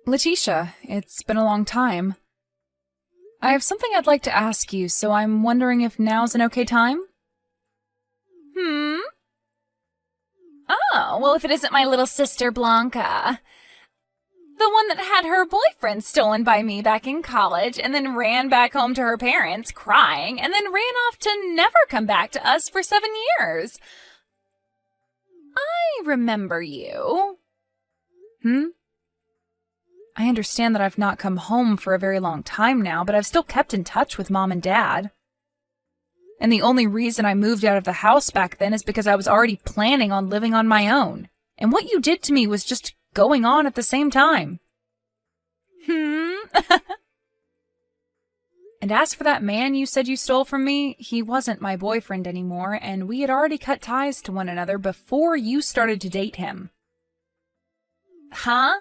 Letitia, it's been a long time. I have something I'd like to ask you, so I'm wondering if now's an okay time? Hmm? Oh, well, if it isn't my little sister Blanca. The one that had her boyfriend stolen by me back in college and then ran back home to her parents crying and then ran off to never come back to us for 7 years. I remember you. I understand that I've not come home for a very long time now, but I've still kept in touch with Mom and Dad. And the only reason I moved out of the house back then is because I was already planning on living on my own. And what you did to me was just going on at the same time. And as for that man you said you stole from me, he wasn't my boyfriend anymore, and we had already cut ties to one another before you started to date him. Huh?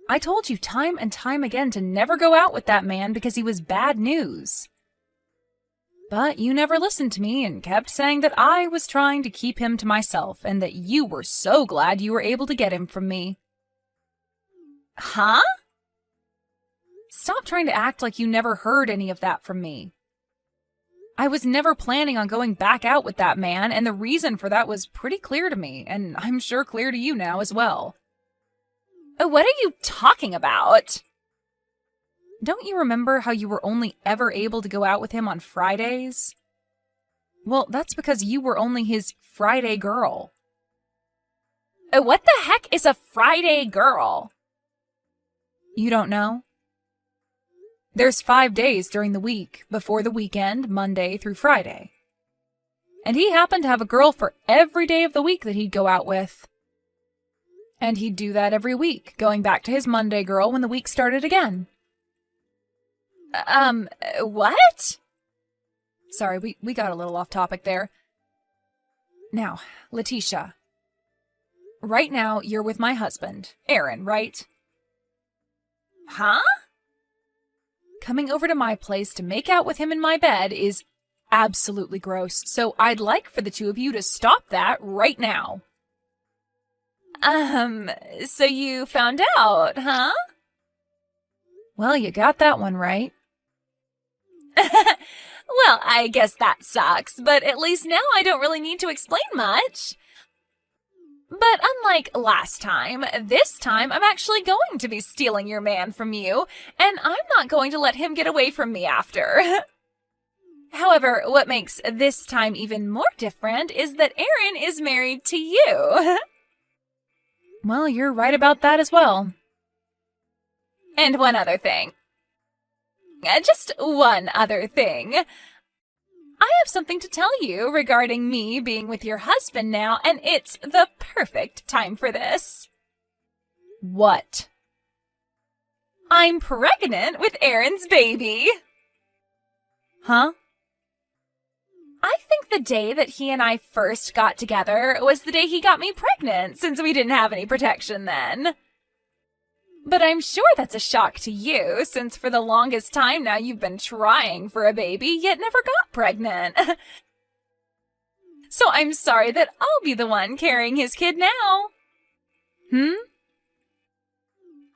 I told you time and time again to never go out with that man because he was bad news. But you never listened to me and kept saying that I was trying to keep him to myself and that you were so glad you were able to get him from me. Huh? Stop trying to act like you never heard any of that from me. I was never planning on going back out with that man, and the reason for that was pretty clear to me, and I'm sure clear to you now as well. What are you talking about? Don't you remember how you were only ever able to go out with him on Fridays? Well, that's because you were only his Friday girl. What the heck is a Friday girl? You don't know? There's 5 days during the week, before the weekend, Monday through Friday. And he happened to have a girl for every day of the week that he'd go out with. And he'd do that every week, going back to his Monday girl when the week started again. What? Sorry, we got a little off topic there. Now, Letitia. Right now, you're with my husband, Aaron, right? Huh? Coming over to my place to make out with him in my bed is absolutely gross, so I'd like for the two of you to stop that right now. So you found out, huh? Well, you got that one right. Well, I guess that sucks, but at least now I don't really need to explain much. But unlike last time, this time I'm actually going to be stealing your man from you, and I'm not going to let him get away from me after. However, what makes this time even more different is that Aaron is married to you. Well, you're right about that as well. And one other thing. Just one other thing. I have something to tell you regarding me being with your husband now, and it's the perfect time for this. What? I'm pregnant with Aaron's baby. Huh? I think the day that he and I first got together was the day he got me pregnant, since we didn't have any protection then. But I'm sure that's a shock to you, since for the longest time now you've been trying for a baby, yet never got pregnant. So I'm sorry that I'll be the one carrying his kid now.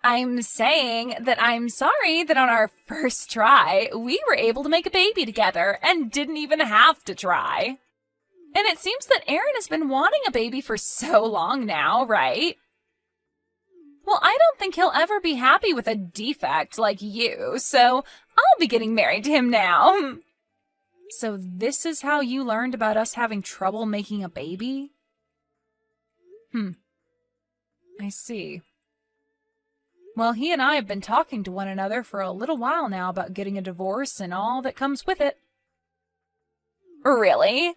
I'm saying that I'm sorry that on our first try, we were able to make a baby together and didn't even have to try. And it seems that Aaron has been wanting a baby for so long now, right? Well, I don't think he'll ever be happy with a defect like you, so I'll be getting married to him now. So this is how you learned about us having trouble making a baby? I see. Well, he and I have been talking to one another for a little while now about getting a divorce and all that comes with it. Really?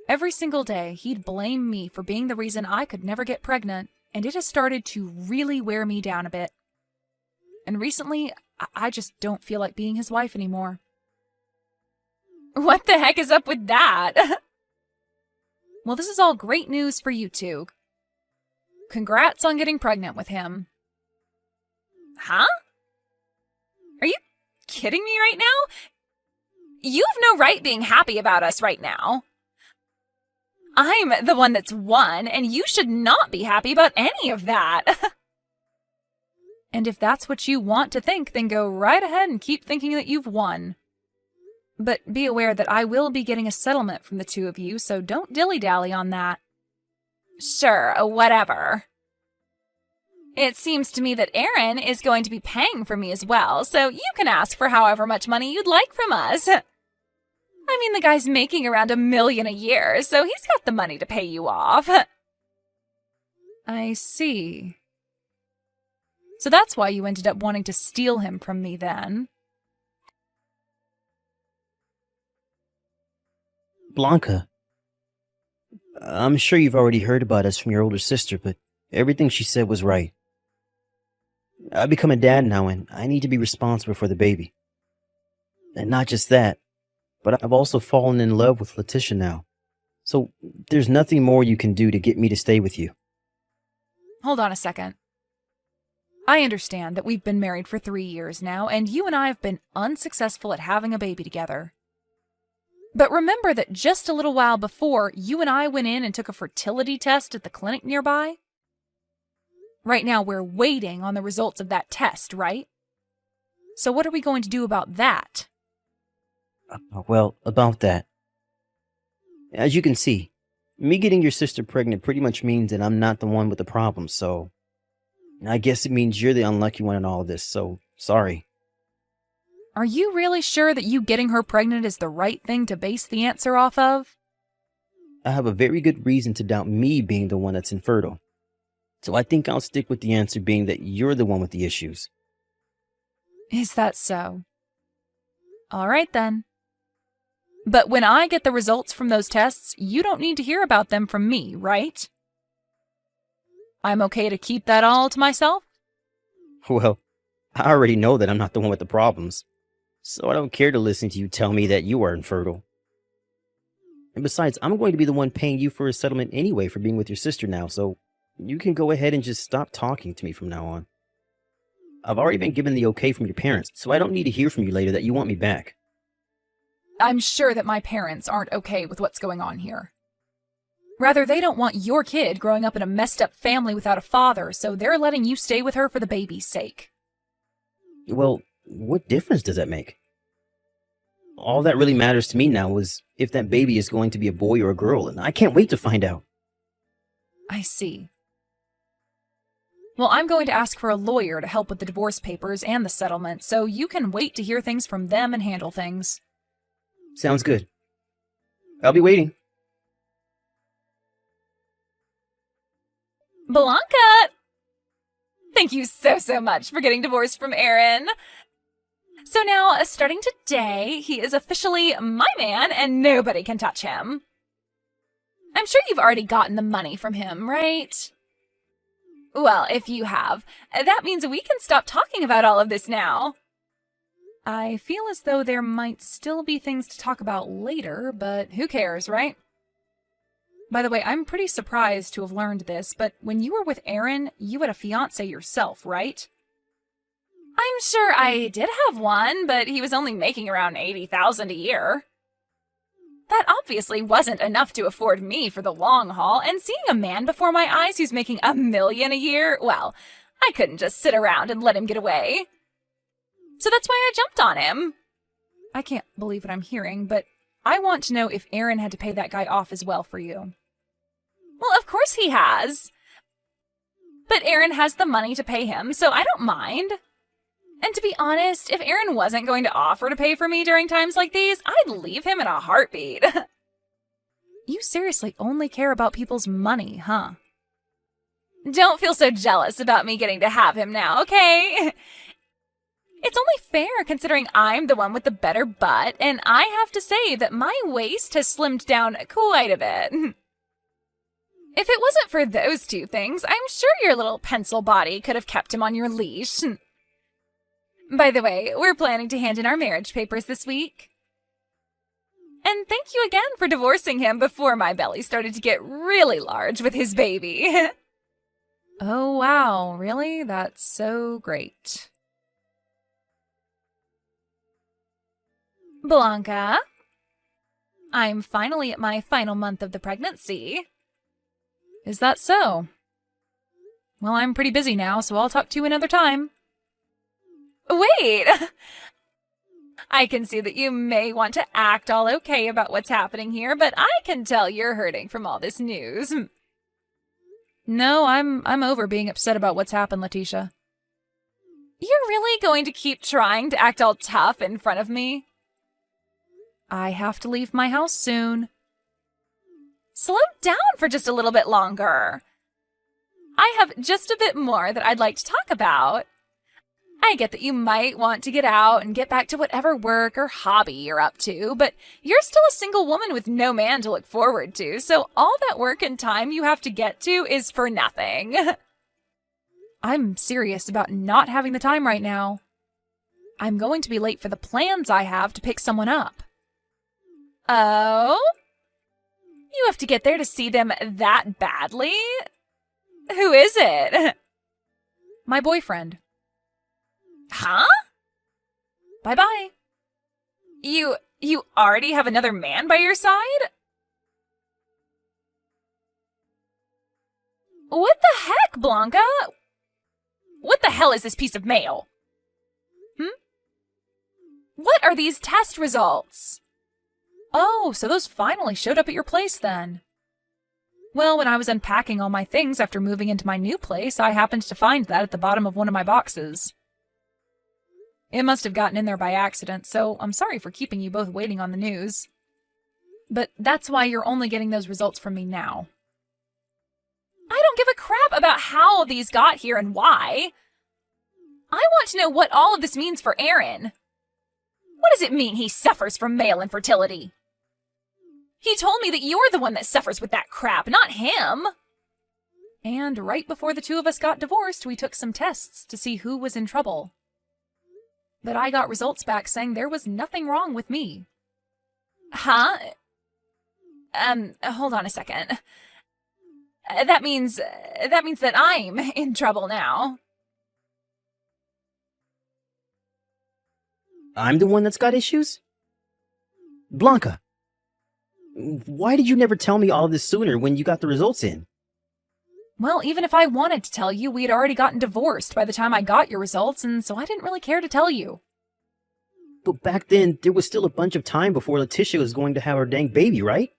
Every single day, he'd blame me for being the reason I could never get pregnant, and it has started to really wear me down a bit. And recently, I just don't feel like being his wife anymore. What the heck is up with that? Well, this is all great news for you two. Congrats on getting pregnant with him. Huh? Are you kidding me right now? You have no right being happy about us right now. I'm the one that's won, and you should not be happy about any of that. And if that's what you want to think, then go right ahead and keep thinking that you've won. But be aware that I will be getting a settlement from the two of you, so don't dilly-dally on that. Sure, whatever. It seems to me that Aaron is going to be paying for me as well, so you can ask for however much money you'd like from us. I mean, the guy's making around $1 million a year, so he's got the money to pay you off. I see. So that's why you ended up wanting to steal him from me then. Blanca, I'm sure you've already heard about us from your older sister, but everything she said was right. I've become a dad now, and I need to be responsible for the baby. And not just that, but I've also fallen in love with Letitia now. So there's nothing more you can do to get me to stay with you. Hold on a second. I understand that we've been married for 3 years now, and you and I have been unsuccessful at having a baby together. But remember that just a little while before, you and I went in and took a fertility test at the clinic nearby? Right now, we're waiting on the results of that test, right? So what are we going to do about that? Well, about that. As you can see, me getting your sister pregnant pretty much means that I'm not the one with the problem, so I guess it means you're the unlucky one in all of this, so sorry. Are you really sure that you getting her pregnant is the right thing to base the answer off of? I have a very good reason to doubt me being the one that's infertile. So I think I'll stick with the answer being that you're the one with the issues. Is that so? All right then. But when I get the results from those tests, you don't need to hear about them from me, right? I'm okay to keep that all to myself? Well, I already know that I'm not the one with the problems, so I don't care to listen to you tell me that you are infertile. And besides, I'm going to be the one paying you for a settlement anyway for being with your sister now, so you can go ahead and just stop talking to me from now on. I've already been given the okay from your parents, so I don't need to hear from you later that you want me back. I'm sure that my parents aren't okay with what's going on here. Rather, they don't want your kid growing up in a messed up family without a father, so they're letting you stay with her for the baby's sake. Well, what difference does that make? All that really matters to me now is if that baby is going to be a boy or a girl, and I can't wait to find out. I see. Well, I'm going to ask for a lawyer to help with the divorce papers and the settlement, so you can wait to hear things from them and handle things. Sounds good. I'll be waiting. Blanca! Thank you so much for getting divorced from Aaron. So now, starting today, he is officially my man and nobody can touch him. I'm sure you've already gotten the money from him, right? Well, if you have, that means we can stop talking about all of this now. I feel as though there might still be things to talk about later, but who cares, right? By the way, I'm pretty surprised to have learned this, but when you were with Aaron, you had a fiancé yourself, right? I'm sure I did have one, but he was only making around $80,000 a year. That obviously wasn't enough to afford me for the long haul, and seeing a man before my eyes who's making $1 million a year, well, I couldn't just sit around and let him get away. So that's why I jumped on him. I can't believe what I'm hearing, but I want to know if Aaron had to pay that guy off as well for you. Well, of course he has. But Aaron has the money to pay him, so I don't mind. And to be honest, if Aaron wasn't going to offer to pay for me during times like these, I'd leave him in a heartbeat. You seriously only care about people's money, huh? Don't feel so jealous about me getting to have him now, okay? It's only fair considering I'm the one with the better butt, and I have to say that my waist has slimmed down quite a bit. If it wasn't for those two things, I'm sure your little pencil body could have kept him on your leash. By the way, we're planning to hand in our marriage papers this week. And thank you again for divorcing him before my belly started to get really large with his baby. Oh, wow, really? That's so great. Blanca, I'm finally at my final month of the pregnancy. Is that so? Well, I'm pretty busy now, so I'll talk to you another time. Wait! I can see that you may want to act all okay about what's happening here, but I can tell you're hurting from all this news. No, I'm over being upset about what's happened, Letitia. You're really going to keep trying to act all tough in front of me? I have to leave my house soon. Slow down for just a little bit longer. I have just a bit more that I'd like to talk about. I get that you might want to get out and get back to whatever work or hobby you're up to, but you're still a single woman with no man to look forward to, so all that work and time you have to get to is for nothing. I'm serious about not having the time right now. I'm going to be late for the plans I have to pick someone up. Oh? You have to get there to see them that badly? Who is it? My boyfriend. Huh? Bye-bye. You already have another man by your side? What the heck, Blanca? What the hell is this piece of mail? What are these test results? Oh, so those finally showed up at your place then. Well, when I was unpacking all my things after moving into my new place, I happened to find that at the bottom of one of my boxes. It must have gotten in there by accident, so I'm sorry for keeping you both waiting on the news. But that's why you're only getting those results from me now. I don't give a crap about how these got here and why. I want to know what all of this means for Aaron. What does it mean he suffers from male infertility? He told me that you're the one that suffers with that crap, not him. And right before the two of us got divorced, we took some tests to see who was in trouble. But I got results back saying there was nothing wrong with me. Huh? Hold on a second. That means that I'm in trouble now. I'm the one that's got issues? Blanca, why did you never tell me all of this sooner when you got the results in? Well, even if I wanted to tell you, we had already gotten divorced by the time I got your results, and so I didn't really care to tell you. But back then, there was still a bunch of time before Letitia was going to have her dang baby, right?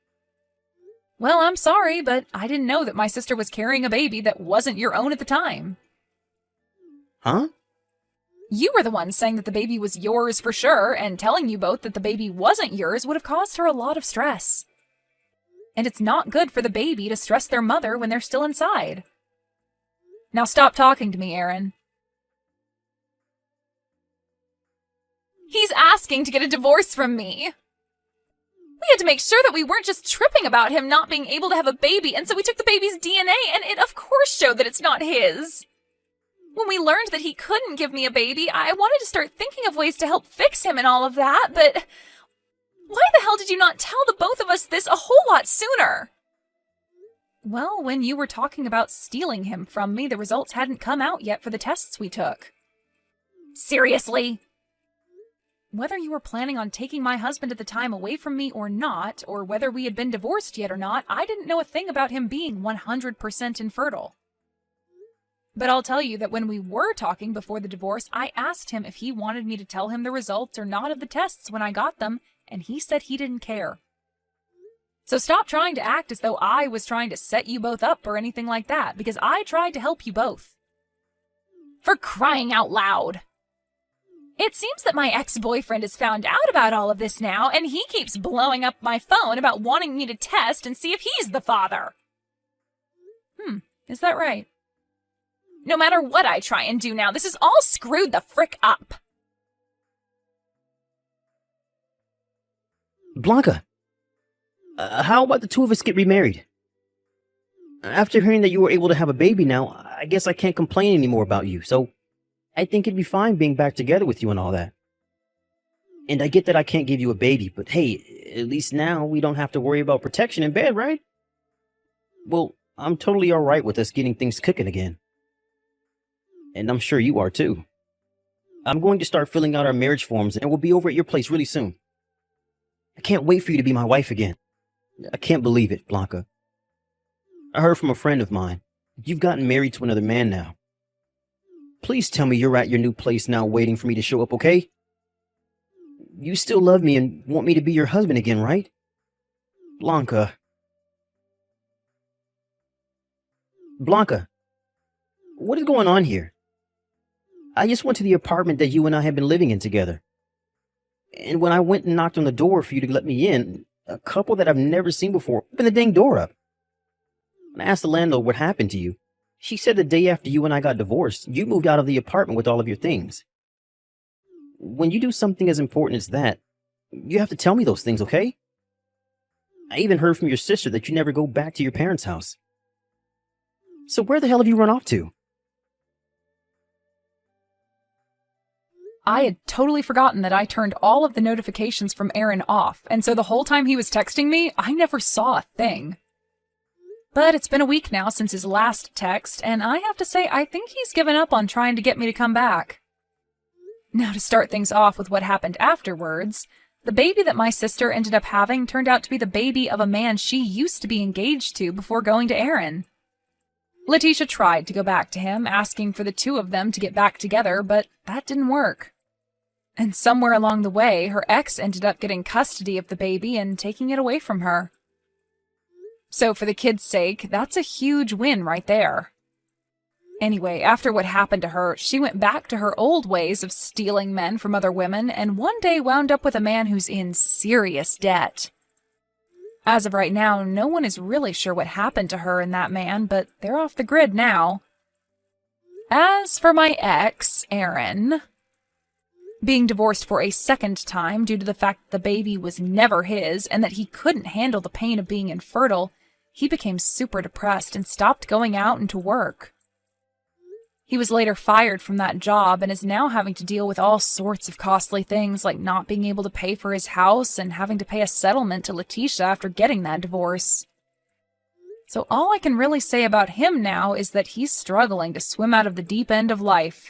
Well, I'm sorry, but I didn't know that my sister was carrying a baby that wasn't your own at the time. Huh? You were the one saying that the baby was yours for sure, and telling you both that the baby wasn't yours would have caused her a lot of stress. And it's not good for the baby to stress their mother when they're still inside. Now stop talking to me, Aaron. He's asking to get a divorce from me. We had to make sure that we weren't just tripping about him not being able to have a baby, and so we took the baby's DNA, and it of course showed that it's not his. When we learned that he couldn't give me a baby, I wanted to start thinking of ways to help fix him and all of that, but why the hell did you not tell the both of us this a whole lot sooner? Well, when you were talking about stealing him from me, the results hadn't come out yet for the tests we took. Seriously? Whether you were planning on taking my husband at the time away from me or not, or whether we had been divorced yet or not, I didn't know a thing about him being 100% infertile. But I'll tell you that when we were talking before the divorce, I asked him if he wanted me to tell him the results or not of the tests when I got them, and he said he didn't care. So stop trying to act as though I was trying to set you both up or anything like that, because I tried to help you both. For crying out loud! It seems that my ex-boyfriend has found out about all of this now, and he keeps blowing up my phone about wanting me to test and see if he's the father. Is that right? No matter what I try and do now, this is all screwed the frick up. Blanca, how about the two of us get remarried? After hearing that you were able to have a baby now, I guess I can't complain anymore about you, so I think it'd be fine being back together with you and all that. And I get that I can't give you a baby, but hey, at least now we don't have to worry about protection in bed, right? Well, I'm totally alright with us getting things cooking again. And I'm sure you are too. I'm going to start filling out our marriage forms and we'll be over at your place really soon. I can't wait for you to be my wife again. I can't believe it, Blanca. I heard from a friend of mine. You've gotten married to another man now. Please tell me you're at your new place now waiting for me to show up, okay? You still love me and want me to be your husband again, right? Blanca. Blanca, what is going on here? I just went to the apartment that you and I have been living in together. And when I went and knocked on the door for you to let me in, a couple that I've never seen before opened the dang door up. When I asked the landlord what happened to you, she said the day after you and I got divorced, you moved out of the apartment with all of your things. When you do something as important as that, you have to tell me those things, okay? I even heard from your sister that you never go back to your parents' house. So where the hell have you run off to? I had totally forgotten that I turned all of the notifications from Aaron off, and so the whole time he was texting me, I never saw a thing. But it's been a week now since his last text, and I have to say I think he's given up on trying to get me to come back. Now, to start things off with what happened afterwards, the baby that my sister ended up having turned out to be the baby of a man she used to be engaged to before going to Aaron. Letitia tried to go back to him, asking for the two of them to get back together, but that didn't work. And somewhere along the way, her ex ended up getting custody of the baby and taking it away from her. So for the kid's sake, that's a huge win right there. Anyway, after what happened to her, she went back to her old ways of stealing men from other women and one day wound up with a man who's in serious debt. As of right now, no one is really sure what happened to her and that man, but they're off the grid now. As for my ex, Aaron, being divorced for a second time due to the fact that the baby was never his and that he couldn't handle the pain of being infertile, he became super depressed and stopped going out and to work. He was later fired from that job and is now having to deal with all sorts of costly things like not being able to pay for his house and having to pay a settlement to Letitia after getting that divorce. So all I can really say about him now is that he's struggling to swim out of the deep end of life.